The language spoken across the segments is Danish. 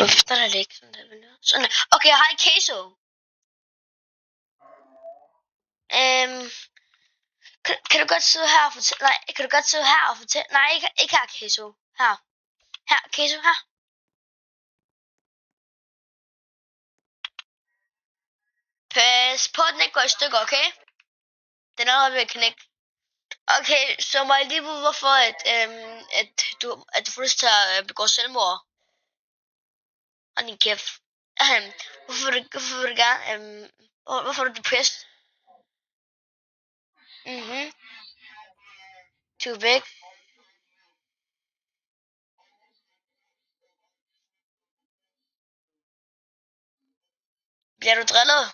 Hvorfor er det ikke sådan der? Sådan. Okay, hej queso. Kan du godt sidde her og fortælle? Nej, kan du godt sidde her og fortælle? Nej, ikke her, queso. Her. Her, queso, her. Pas på, den ikke går i stykker, okay? Den er allerede ved at knække. Okay, så må jeg lige vide, hvorfor at du får lyst til at begå selvmord. Og din kæft. Hvorfor vil du gerne? Hvorfor er du depressed? Du er væk. Bliver du drillet?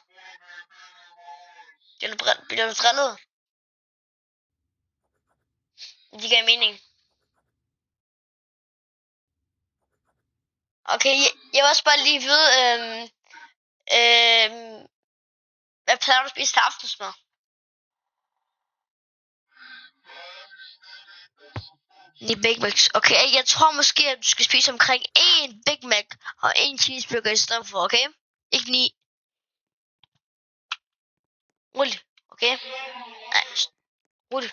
Bliver du drillet? Det giver mening. Okay, jeg vil også bare lige vide, hvad plejer du at spise til aftensmad? Ni Big Macs. Okay, jeg tror måske, at du skal spise omkring 1 Big Mac og 1 cheeseburger i stedet for, okay? Ikke 9. Rolig, okay? Nej, rolig.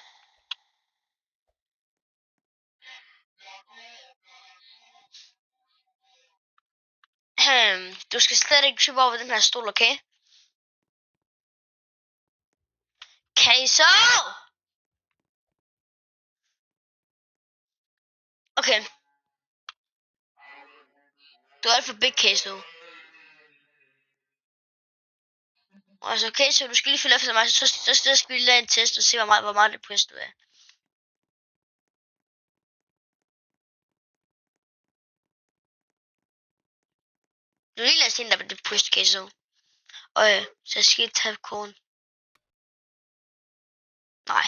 Du skal slet ikke trippe over den her stol, okay? Queso! Okay. Du er alt for big queso. Altså, queso, du skal lige følge efter mig, så skal vi lave en test og se, hvor meget depressed du er. Du er lige en, der er depressed queso. Og så skal jeg tage koden. Nej.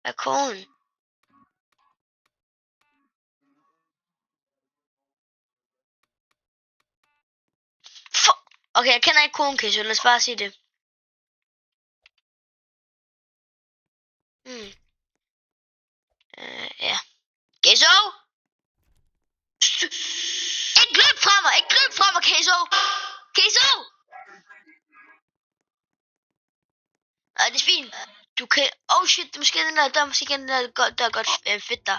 Hvad er koden? Okay, jeg kender ikke koden, queso. Lad os bare sige det. Ja. Queso! Ikke løb fra mig! Ikke løb fra mig, queso! Queso! Det er fint. Du kan... Oh shit, det er måske den der, måske den der er godt fedt der.